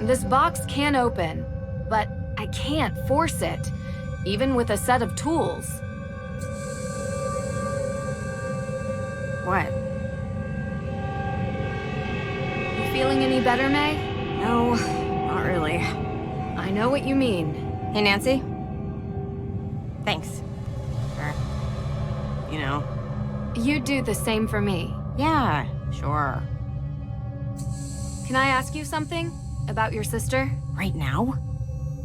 This box can open, but I can't force it, even with a set of tools. What? You feeling any better, Mei? No, not really. I know what you mean. Hey, Nancy? Thanks. For, you know. You'd do the same for me. Yeah, sure. Can I ask you something about your sister? Right now?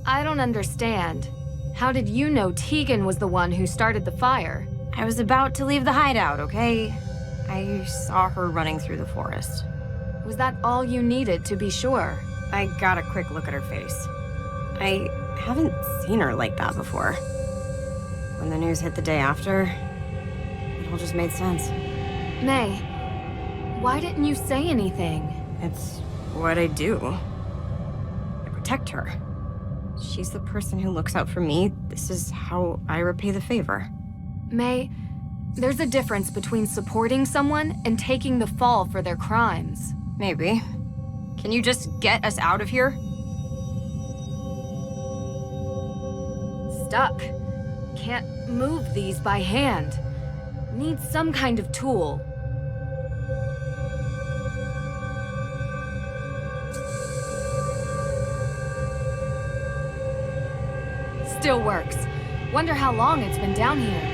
I don't understand. How did you know Tegan was the one who started the fire? I was about to leave the hideout, okay? I saw her running through the forest. Was that all you needed to be sure? I got a quick look at her face. I haven't seen her like that before. When the news hit the day after, it all just made sense. Mei, why didn't you say anything? It's what I do. I protect her. She's the person who looks out for me. This is how I repay the favor. Mei, there's a difference between supporting someone and taking the fall for their crimes. Maybe. Can you just get us out of here? Stuck. Can't move these by hand. Need some kind of tool. Still works. Wonder how long it's been down here.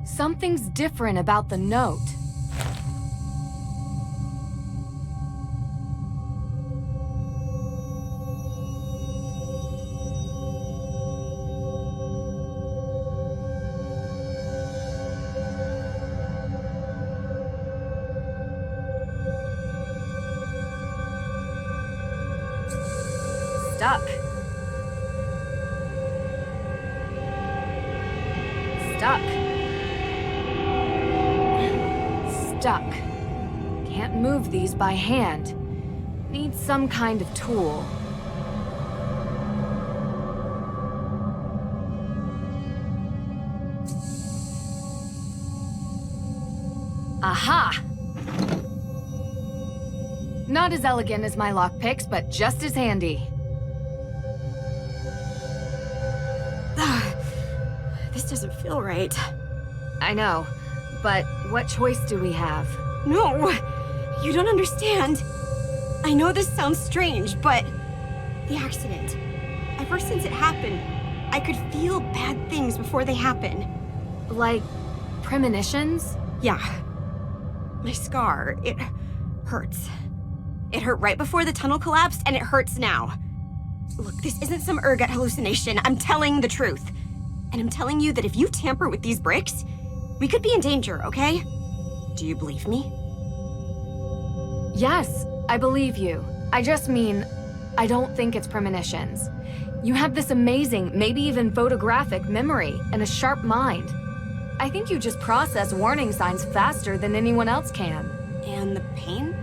Something's different about the note. Stuck. Stuck. Stuck. Can't move these by hand. Need some kind of tool. Aha! Not as elegant as my lockpicks, but just as handy. This doesn't feel right. I know, but what choice do we have? No, you don't understand. I know this sounds strange, but the accident, ever since it happened, I could feel bad things before they happen. Like premonitions? Yeah. My scar, it hurts. It hurt right before the tunnel collapsed, and it hurts now. Look, this isn't some ergot hallucination. I'm telling the truth. And I'm telling you that if you tamper with these bricks, we could be in danger, okay? Do you believe me? Yes, I believe you. I just mean, I don't think it's premonitions. You have this amazing, maybe even photographic memory and a sharp mind. I think you just process warning signs faster than anyone else can. And the pain?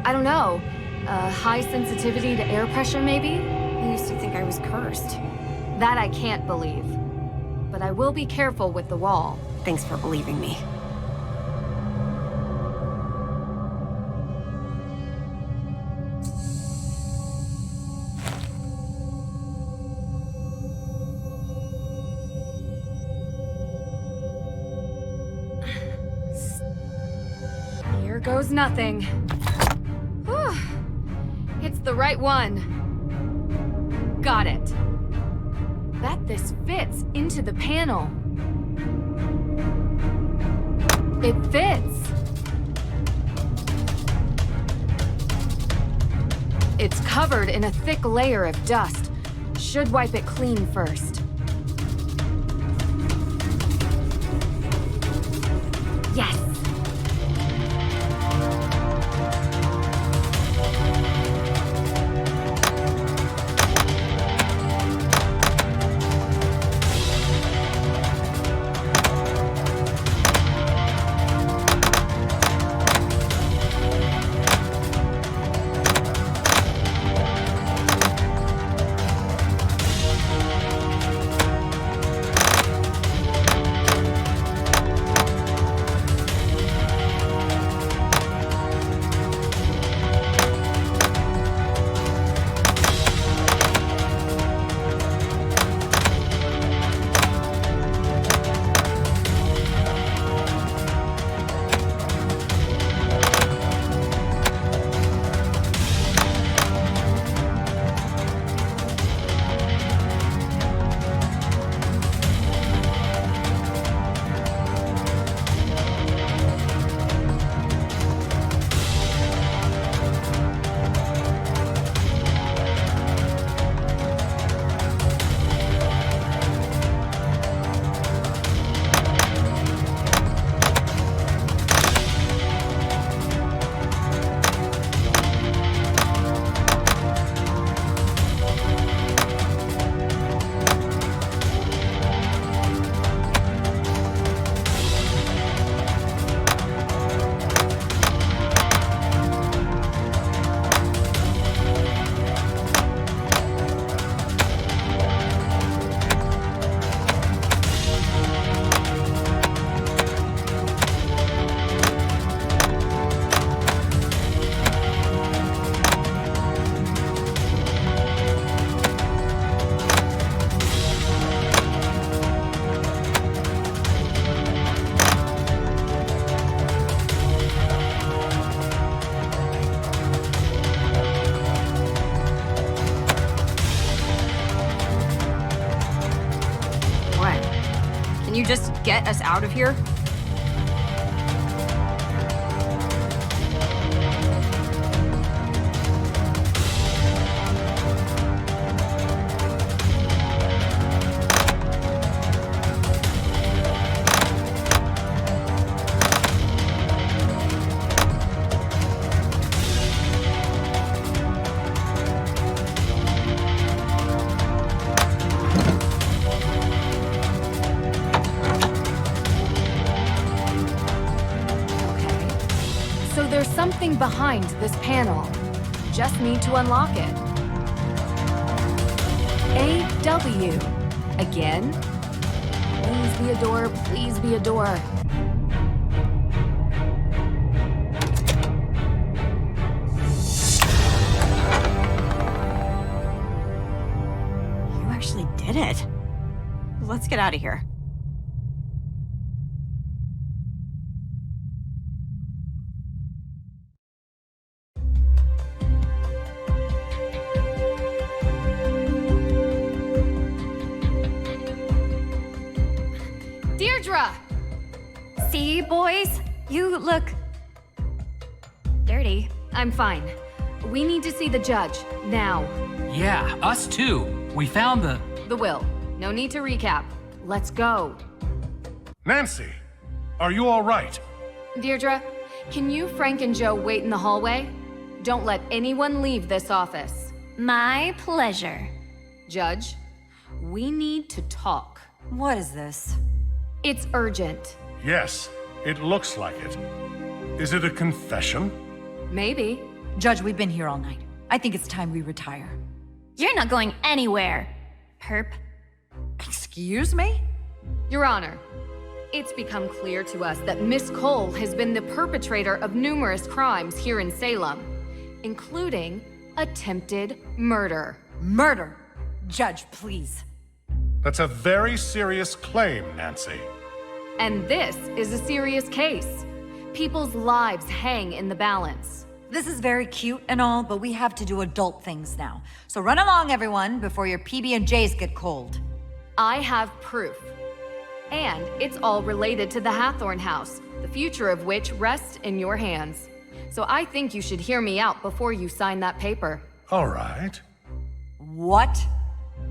I don't know. High sensitivity to air pressure, maybe? I used to think I was cursed. That I can't believe. But I will be careful with the wall. Thanks for believing me. Here goes nothing. Whew. It's the right one. Got it. Bet this fits into the panel. It fits. It's covered in a thick layer of dust. Should wipe it clean first. Yes. Can you just get us out of here? Something behind this panel. Just need to unlock it. AW. Again? Please be a door, please be a door. You actually did it. Let's get out of here. See, boys? You look... dirty. I'm fine. We need to see the judge, now. Yeah, us too. We found the will. No need to recap. Let's go. Nancy, are you all right? Deirdre, can you, Frank, and Joe wait in the hallway? Don't let anyone leave this office. My pleasure. Judge, we need to talk. What is this? It's urgent. Yes, it looks like it. Is it a confession? Maybe. Judge, we've been here all night. I think it's time we retire. You're not going anywhere, perp. Excuse me? Your Honor, it's become clear to us that Miss Cole has been the perpetrator of numerous crimes here in Salem, including attempted murder. Murder? Judge, please. That's a very serious claim, Nancy. And this is a serious case. People's lives hang in the balance. This is very cute and all, but we have to do adult things now. So run along, everyone, before your PB&Js get cold. I have proof. And it's all related to the Hathorne House, the future of which rests in your hands. So I think you should hear me out before you sign that paper. All right. What?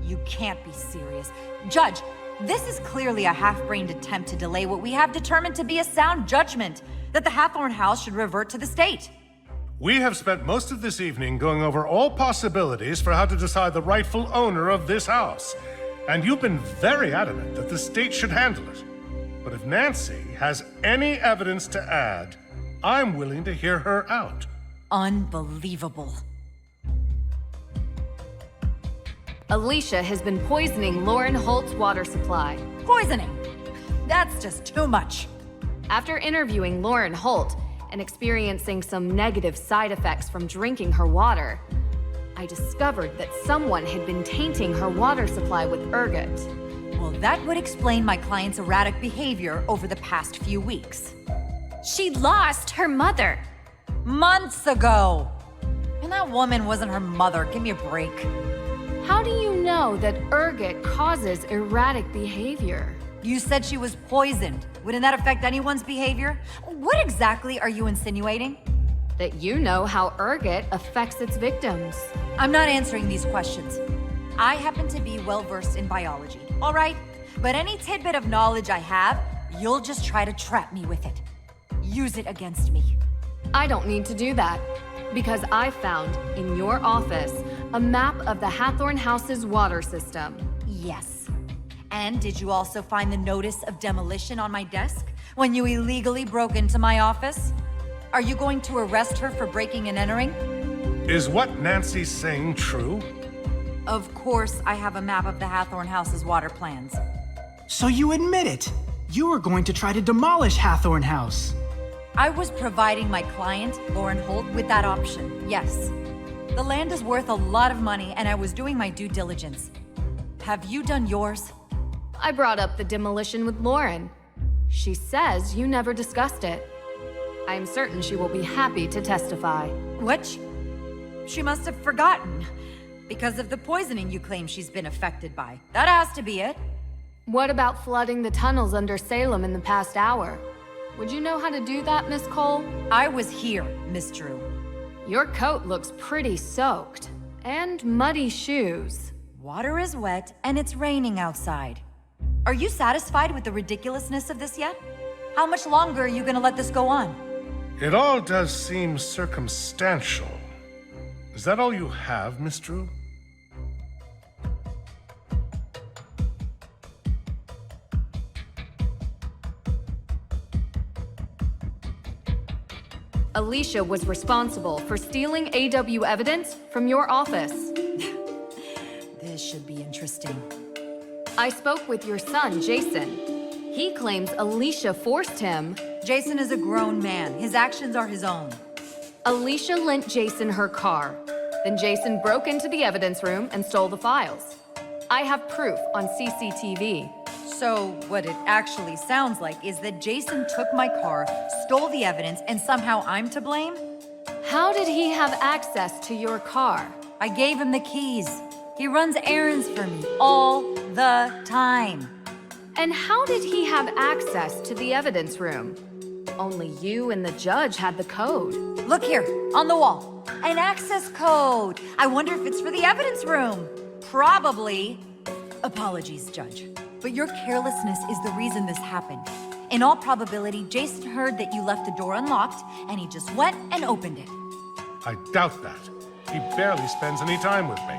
You can't be serious. Judge, this is clearly a half-brained attempt to delay what we have determined to be a sound judgment, that the Hathorne House should revert to the state. We have spent most of this evening going over all possibilities for how to decide the rightful owner of this house. And you've been very adamant that the state should handle it. But if Nancy has any evidence to add, I'm willing to hear her out. Unbelievable. Alicia has been poisoning Lauren Holt's water supply. Poisoning. That's just too much. After interviewing Lauren Holt and experiencing some negative side effects from drinking her water, I discovered that someone had been tainting her water supply with ergot. Well, that would explain my client's erratic behavior over the past few weeks. She lost her mother. Months ago. And that woman wasn't her mother. Give me a break. How do you know that ergot causes erratic behavior? You said she was poisoned. Wouldn't that affect anyone's behavior? What exactly are you insinuating? That you know how ergot affects its victims. I'm not answering these questions. I happen to be well-versed in biology, all right? But any tidbit of knowledge I have, you'll just try to trap me with it. Use it against me. I don't need to do that, because I found in your office a map of the Hathorne House's water system. Yes. And did you also find the notice of demolition on my desk when you illegally broke into my office? Are you going to arrest her for breaking and entering? Is what Nancy's saying true? Of course I have a map of the Hathorne House's water plans. So you admit it. You were going to try to demolish Hathorne House. I was providing my client, Lauren Holt, with that option, yes. The land is worth a lot of money, and I was doing my due diligence. Have you done yours? I brought up the demolition with Lauren. She says you never discussed it. I am certain she will be happy to testify. Which? She must have forgotten. Because of the poisoning you claim she's been affected by. That has to be it. What about flooding the tunnels under Salem in the past hour? Would you know how to do that, Miss Cole? I was here, Miss Drew. Your coat looks pretty soaked. And muddy shoes. Water is wet, and it's raining outside. Are you satisfied with the ridiculousness of this yet? How much longer are you gonna let this go on? It all does seem circumstantial. Is that all you have, Miss Drew? Alicia was responsible for stealing AW evidence from your office. This should be interesting. I spoke with your son, Jason. He claims Alicia forced him. Jason is a grown man. His actions are his own. Alicia lent Jason her car. Then Jason broke into the evidence room and stole the files. I have proof on CCTV. So what it actually sounds like is that Jason took my car, stole the evidence, and somehow I'm to blame? How did he have access to your car? I gave him the keys. He runs errands for me all the time. And how did he have access to the evidence room? Only you and the judge had the code. Look here, on the wall. An access code. I wonder if it's for the evidence room. Probably. Apologies, Judge. But your carelessness is the reason this happened. In all probability, Jason heard that you left the door unlocked, and he just went and opened it. I doubt that. He barely spends any time with me.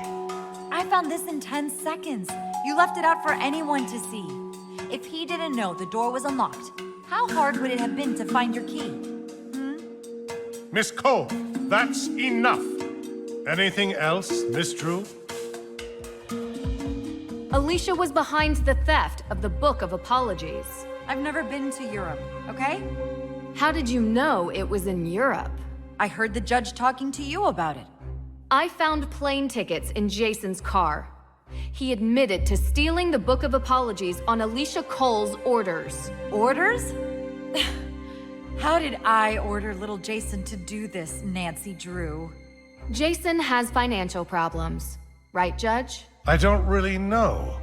I found this in 10 seconds. You left it out for anyone to see. If he didn't know the door was unlocked, how hard would it have been to find your key? Miss Cole, that's enough. Anything else, Miss Drew? Alicia was behind the theft of the Book of Apologies. I've never been to Europe, okay? How did you know it was in Europe? I heard the judge talking to you about it. I found plane tickets in Jason's car. He admitted to stealing the Book of Apologies on Alicia Cole's orders. Orders? How did I order little Jason to do this, Nancy Drew? Jason has financial problems, right, Judge? I don't really know.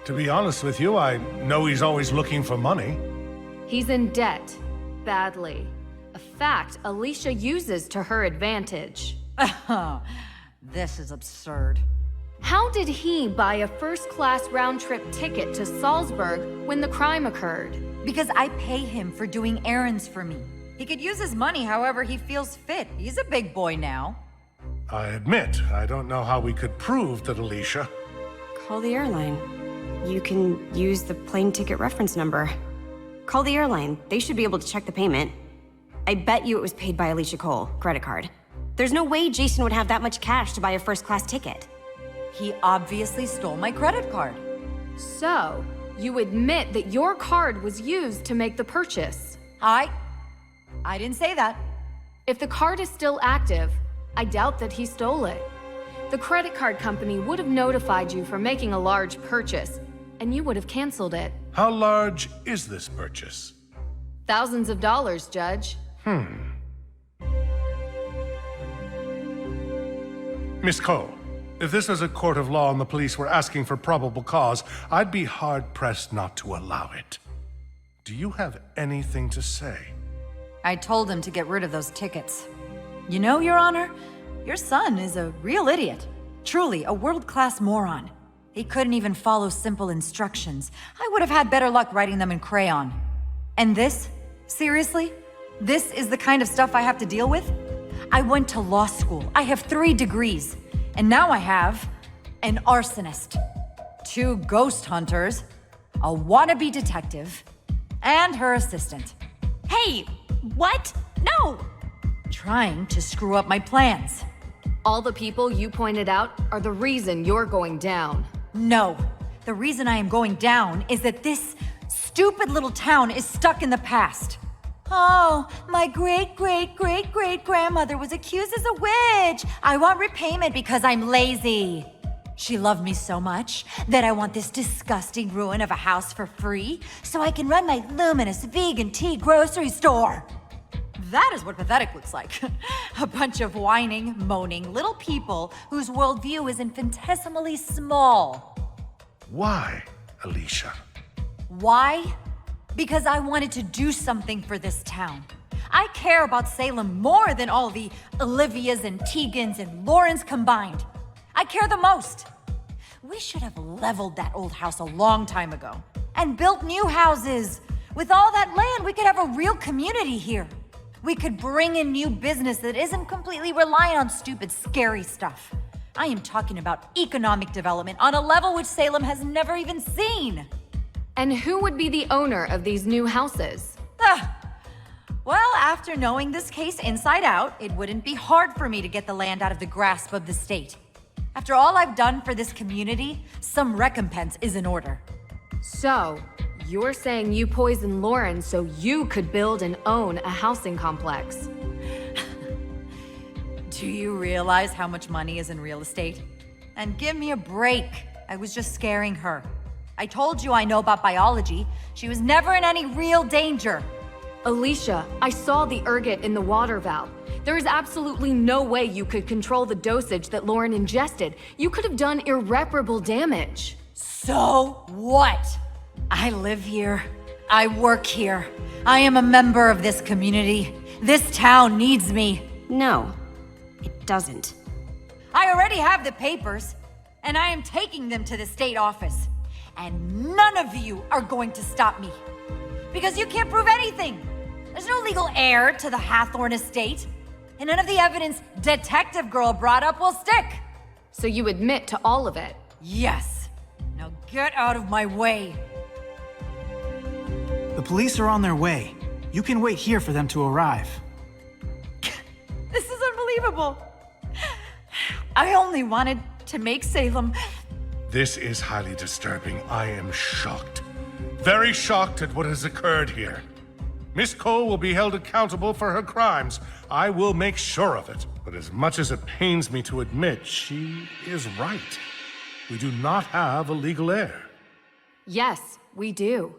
To be honest with you, I know he's always looking for money. He's in debt, badly. A fact Alicia uses to her advantage. This is absurd. How did he buy a first-class round-trip ticket to Salzburg when the crime occurred? Because I pay him for doing errands for me. He could use his money however he feels fit. He's a big boy now. I admit, I don't know how we could prove that Alicia... Call the airline. You can use the plane ticket reference number. Call the airline. They should be able to check the payment. I bet you it was paid by Alicia Cole, credit card. There's no way Jason would have that much cash to buy a first-class ticket. He obviously stole my credit card. So, you admit that your card was used to make the purchase. I didn't say that. If the card is still active, I doubt that he stole it. The credit card company would have notified you for making a large purchase, and you would have canceled it. How large is this purchase? Thousands of dollars, Judge. Miss Cole, if this was a court of law and the police were asking for probable cause, I'd be hard-pressed not to allow it. Do you have anything to say? I told him to get rid of those tickets. You know, Your Honor, your son is a real idiot. Truly, a world-class moron. He couldn't even follow simple instructions. I would have had better luck writing them in crayon. And this? Seriously? This is the kind of stuff I have to deal with? I went to law school. I have 3 degrees. And now I have an arsonist, 2 ghost hunters, a wannabe detective, and her assistant. Hey, what? No! Trying to screw up my plans. All the people you pointed out are the reason you're going down. No. The reason I am going down is that this stupid little town is stuck in the past. Oh, my great-great-great-great-grandmother was accused as a witch. I want repayment because I'm lazy. She loved me so much that I want this disgusting ruin of a house for free so I can run my luminous vegan tea grocery store. That is what pathetic looks like. A bunch of whining, moaning little people whose worldview is infinitesimally small. Why, Alicia? Why? Because I wanted to do something for this town. I care about Salem more than all the Olivias and Tegans and Laurens combined. I care the most. We should have leveled that old house a long time ago and built new houses. With all that land, we could have a real community here. We could bring in new business that isn't completely reliant on stupid, scary stuff. I am talking about economic development on a level which Salem has never even seen. And who would be the owner of these new houses? Well, after knowing this case inside out, it wouldn't be hard for me to get the land out of the grasp of the state. After all I've done for this community, some recompense is in order. So, you're saying you poisoned Lauren so you could build and own a housing complex? Do you realize how much money is in real estate? And give me a break. I was just scaring her. I told you I know about biology. She was never in any real danger. Alicia, I saw the ergot in the water valve. There is absolutely no way you could control the dosage that Lauren ingested. You could have done irreparable damage. So what? I live here. I work here. I am a member of this community. This town needs me. No, it doesn't. I already have the papers, and I am taking them to the state office. And none of you are going to stop me. Because you can't prove anything. There's no legal heir to the Hathorne estate. And none of the evidence Detective Girl brought up will stick. So you admit to all of it? Yes. Now get out of my way. The police are on their way. You can wait here for them to arrive. This is unbelievable. I only wanted to make Salem... This is highly disturbing. I am shocked. Very shocked at what has occurred here. Miss Cole will be held accountable for her crimes. I will make sure of it. But as much as it pains me to admit, she is right. We do not have a legal heir. Yes, we do.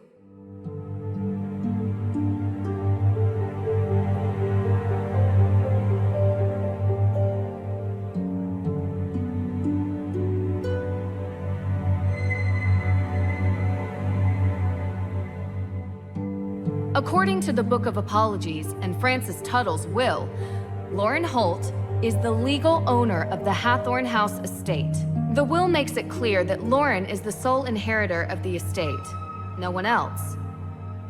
According to the Book of Apologies and Frances Tuttle's will, Lauren Holt is the legal owner of the Hathorne House estate. The will makes it clear that Lauren is the sole inheritor of the estate, no one else.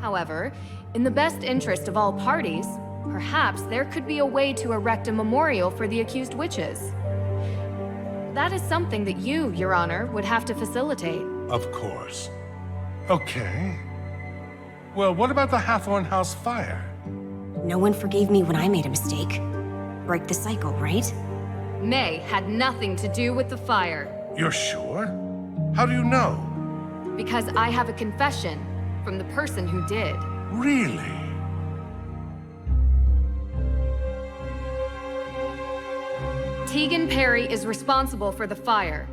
However, in the best interest of all parties, perhaps there could be a way to erect a memorial for the accused witches. That is something that you, Your Honor, would have to facilitate. Of course. Okay. Well, what about the Hathorne House fire? No one forgave me when I made a mistake. Break the cycle, right? Mei had nothing to do with the fire, You're sure? How do you know? because I have a confession from the person who did. Really? Tegan Parry is responsible for the fire,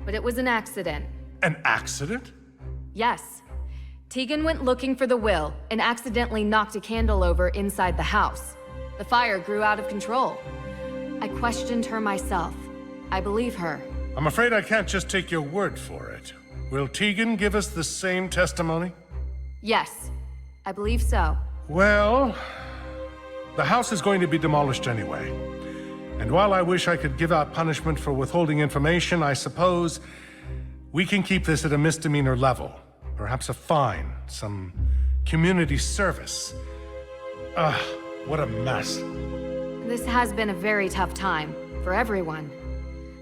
but it was an accident. An accident? Yes. Tegan went looking for the will and accidentally knocked a candle over inside the house. The fire grew out of control. I questioned her myself. I believe her. I'm afraid I can't just take your word for it. Will Tegan give us the same testimony? Yes, I believe so. Well, the house is going to be demolished anyway. And while I wish I could give out punishment for withholding information, I suppose we can keep this at a misdemeanor level. Perhaps a fine, some community service. What a mess. This has been a very tough time for everyone.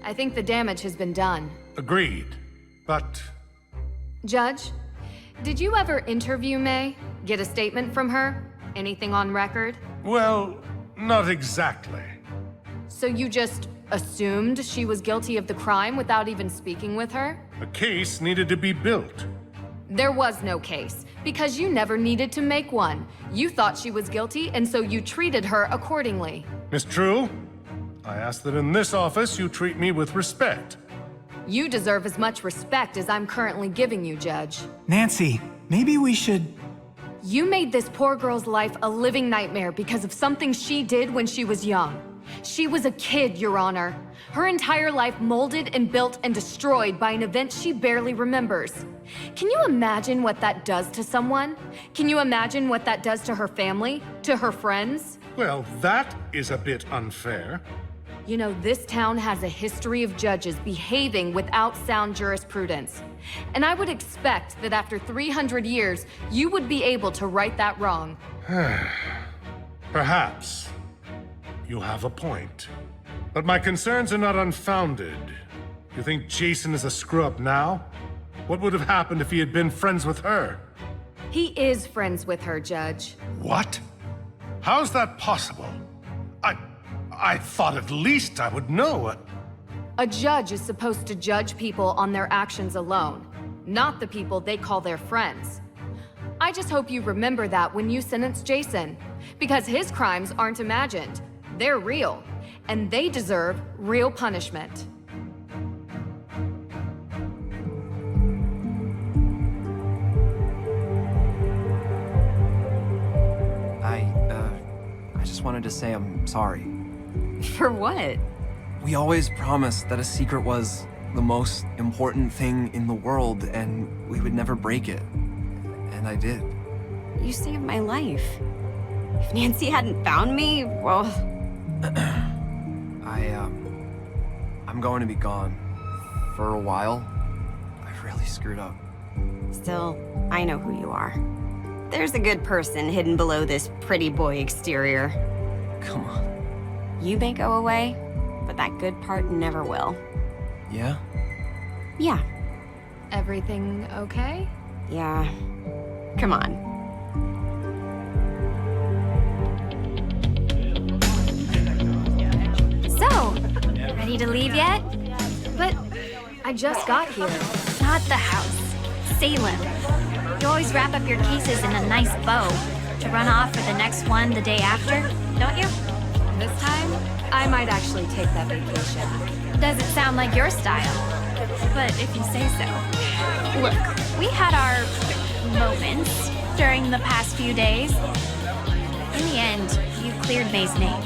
I think the damage has been done. Agreed. But Judge, did you ever interview Mei? Get a statement from her? Anything on record? well, not exactly. So you just assumed she was guilty of the crime without even speaking with her? A case needed to be built. There was no case, because you never needed to make one. You thought she was guilty, and so you treated her accordingly. Miss True, I ask that in this office you treat me with respect. You deserve as much respect as I'm currently giving you, Judge. Nancy, maybe we should... You made this poor girl's life a living nightmare because of something she did when she was young. She was a kid, Your Honor. Her entire life molded and built and destroyed by an event she barely remembers. Can you imagine what that does to someone? Can you imagine what that does to her family? To her friends? Well, that is a bit unfair. You know, this town has a history of judges behaving without sound jurisprudence. And I would expect that after 300 years, you would be able to right that wrong. Perhaps. You have a point. But my concerns are not unfounded. You think Jason is a screw-up now? What would have happened if he had been friends with her? He is friends with her, Judge. What? How's that possible? I thought at least I would know. A judge is supposed to judge people on their actions alone, not the people they call their friends. I just hope you remember that when you sentence Jason, because his crimes aren't imagined. They're real, and they deserve real punishment. I just wanted to say I'm sorry. For what? We always promised that a secret was the most important thing in the world, and we would never break it. And I did. You saved my life. If Nancy hadn't found me, well... I'm going to be gone. For a while. I really screwed up. Still, I know who you are. There's a good person hidden below this pretty boy exterior. Come on. You may go away, but that good part never will. Yeah? Yeah. Everything okay? Yeah. Come on. So, ready to leave yet? But I just got here. Not the house. Salem. You always wrap up your cases in a nice bow to run off for the next one the day after, don't you? This time, I might actually take that vacation. Doesn't sound like your style, but if you say so. Look, we had our moments during the past few days. In the end, you cleared May's name.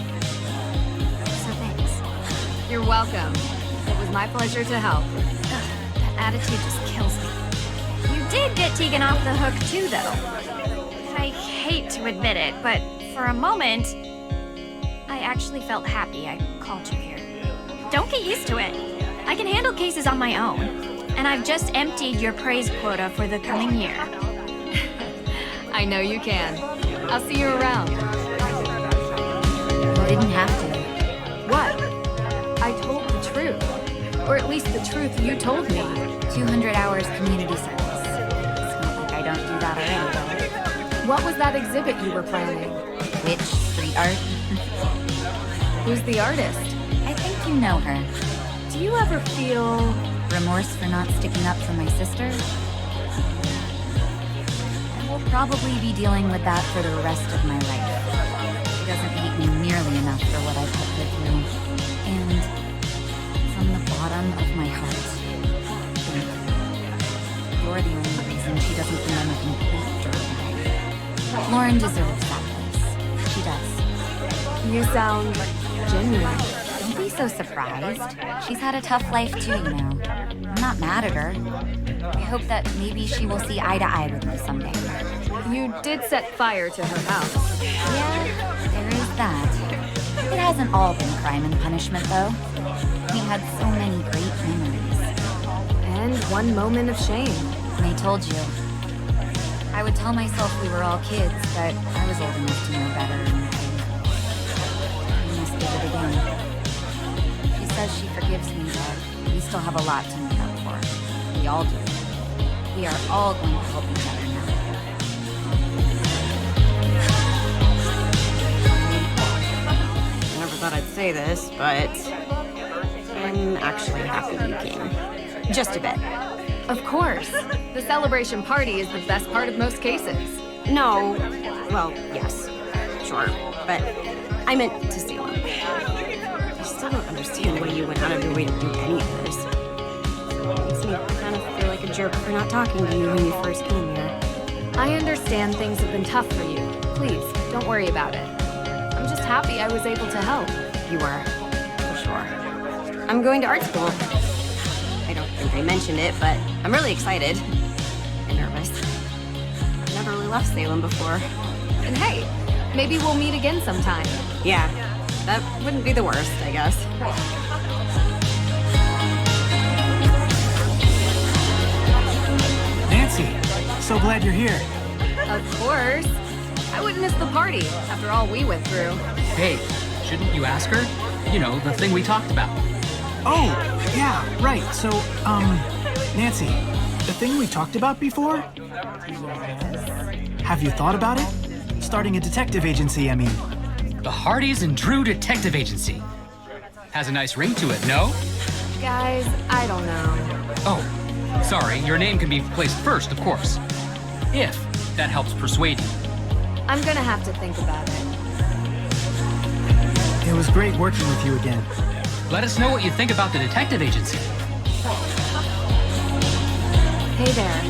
So thanks. You're welcome. It was my pleasure to help. That attitude just kills me. You did get Tegan off the hook too, though. I hate to admit it, but for a moment, I actually felt happy I called you here. Don't get used to it. I can handle cases on my own, and I've just emptied your praise quota for the coming year. I know you can. I'll see you around. You didn't have to. What? I told the truth. Or at least the truth you told me. 200 hours community service. It's not like I don't do that already. What was that exhibit you were planning? Which street art? Who's the artist? I think you know her. Do you ever feel... Remorse for not sticking up for my sister? I will probably be dealing with that for the rest of my life. She doesn't hate me nearly enough for what I put her through. And from the bottom of my heart, thank you. You're the only reason she doesn't think I'm a complete dirtbag. Lauren deserves that place. She does. You sound genuine. Don't be so surprised. She's had a tough life too, you know. I'm not mad at her. I hope that maybe she will see eye to eye with me someday. You did set fire to her house. Yeah, there is that. It hasn't all been crime and punishment, though. We had so many great memories. And one moment of shame. And I told you. I would tell myself we were all kids, but I was old enough to know better, and I must do it again. She says she forgives me, but we still have a lot to make up for. We all do. We are all going to help each other now. Never thought I'd say this, but I'm actually happy you came. Just a bit. Of course. The celebration party is the best part of most cases. No. Well, yes. Sure. But I meant to Salem. I still don't understand why you went out of your way to do any of this. It makes me kind of feel like a jerk for not talking to you when you first came here. I understand things have been tough for you. Please, don't worry about it. I'm just happy I was able to help. You were. For sure. I'm going to art school. I don't think I mentioned it, but I'm really excited. And nervous. I've never really left Salem before. And hey, maybe we'll meet again sometime. Yeah, that wouldn't be the worst, I guess. Nancy, so glad you're here. Of course. I wouldn't miss the party after all we went through. Hey, shouldn't you ask her? You know, the thing we talked about. Oh, yeah, right. So, Nancy, the thing we talked about before? Have you thought about it? Starting a detective agency, I mean. The Hardys and Drew Detective Agency. Has a nice ring to it, no? Guys, I don't know. Oh, sorry, your name can be placed first, of course. If that helps persuade you. I'm gonna have to think about it. It was great working with you again. Let us know what you think about the detective agency. Hey there.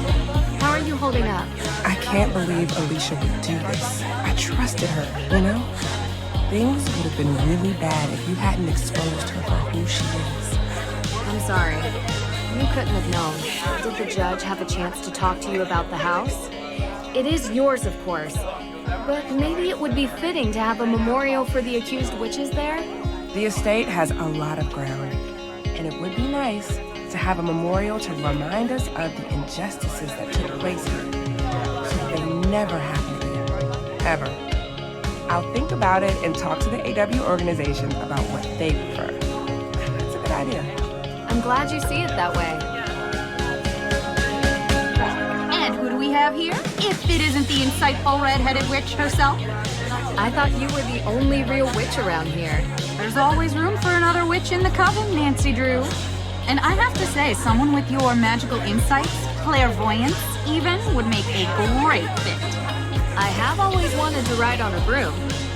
How are you holding up? I can't believe Alicia would do this. I trusted her, you know? Things would have been really bad if you hadn't exposed her for who she is. I'm sorry. You couldn't have known. Did the judge have a chance to talk to you about the house? It is yours, of course. But maybe it would be fitting to have a memorial for the accused witches there? The estate has a lot of ground, and it would be nice to have a memorial to remind us of the injustices that took place here, so they never happen again, ever. I'll think about it and talk to the AW organization about what they prefer. It's a good idea. I'm glad you see it that way. And who do we have here? If it isn't the insightful red-headed witch herself. I thought you were the only real witch around here. There's always room for another witch in the coven, Nancy Drew. And I have to say, someone with your magical insights, clairvoyance even, would make a great fit. I have always wanted to ride on a broom.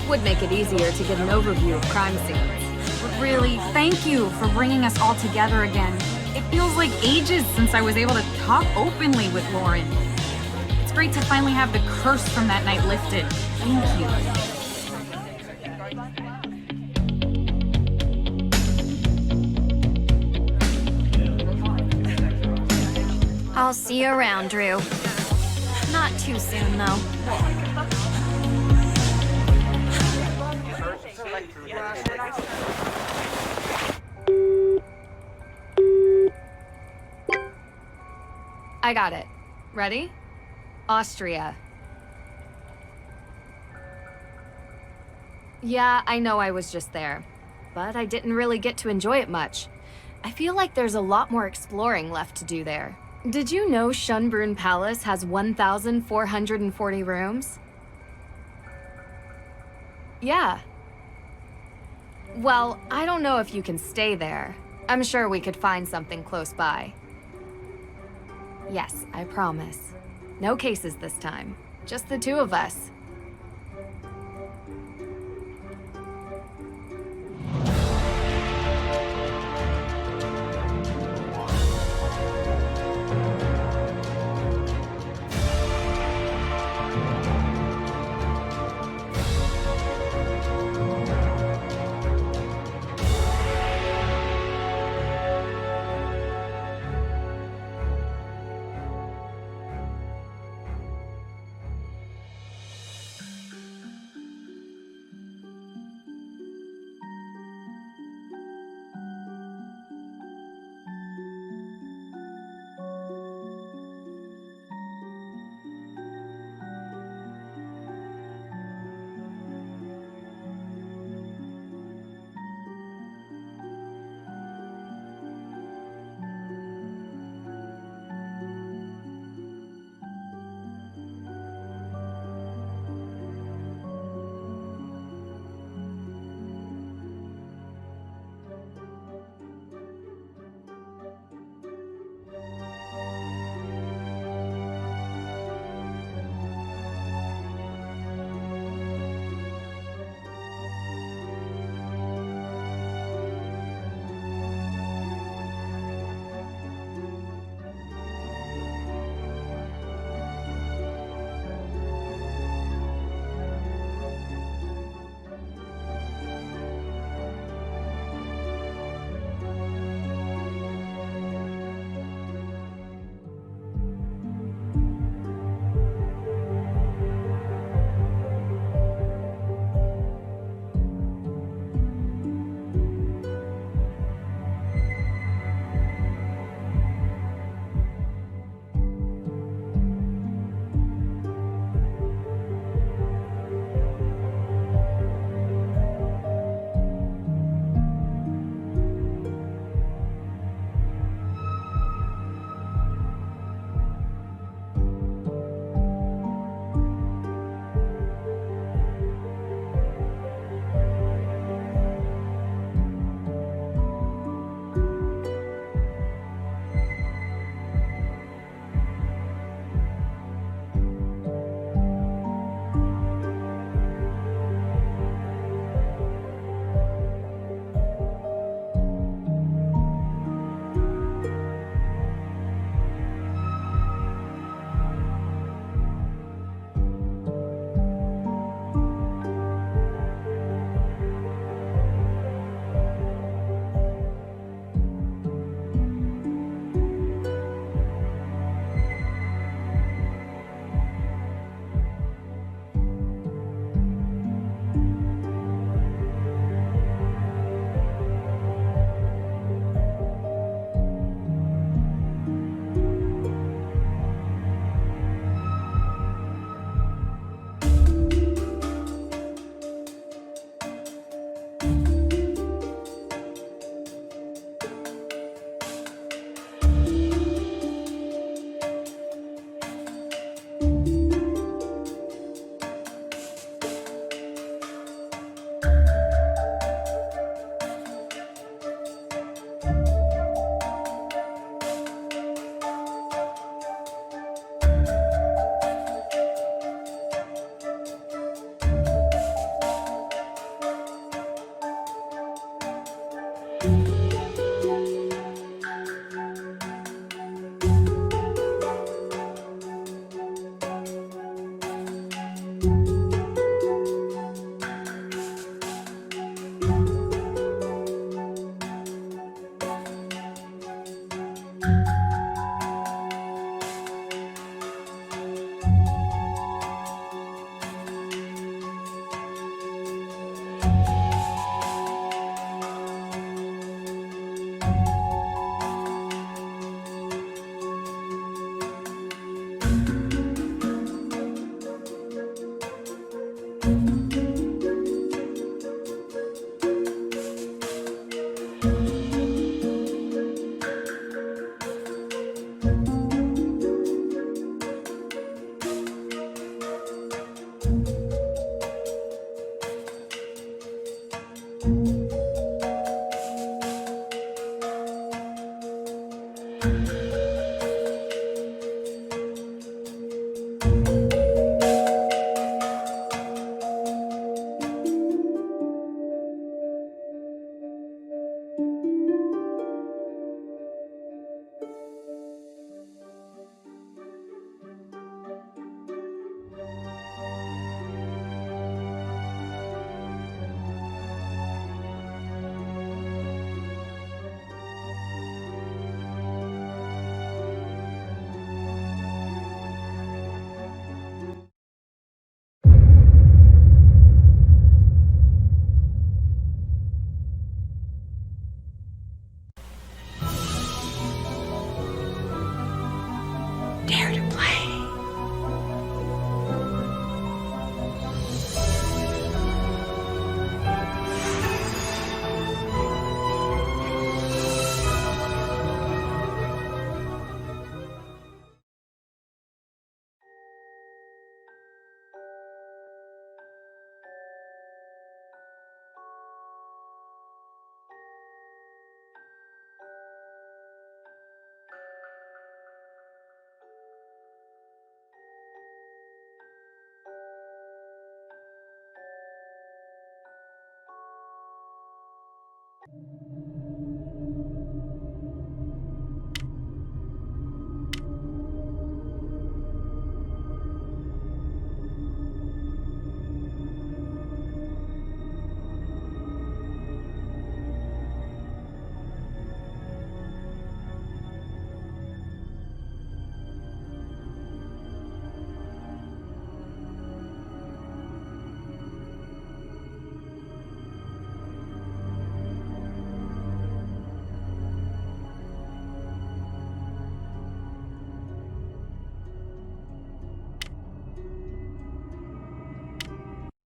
Would make it easier to get an overview of crime scenes. But really, thank you for bringing us all together again. It feels like ages since I was able to talk openly with Lauren. It's great to finally have the curse from that night lifted. Thank you. I'll see you around, Drew. Not too soon, though. I got it. Ready? Austria. Yeah, I know I was just there, but I didn't really get to enjoy it much. I feel like there's a lot more exploring left to do there. Did you know Schönbrunn Palace has 1,440 rooms? Yeah. Well, I don't know if you can stay there. I'm sure we could find something close by. Yes, I promise. No cases this time. Just the two of us. Dare to play.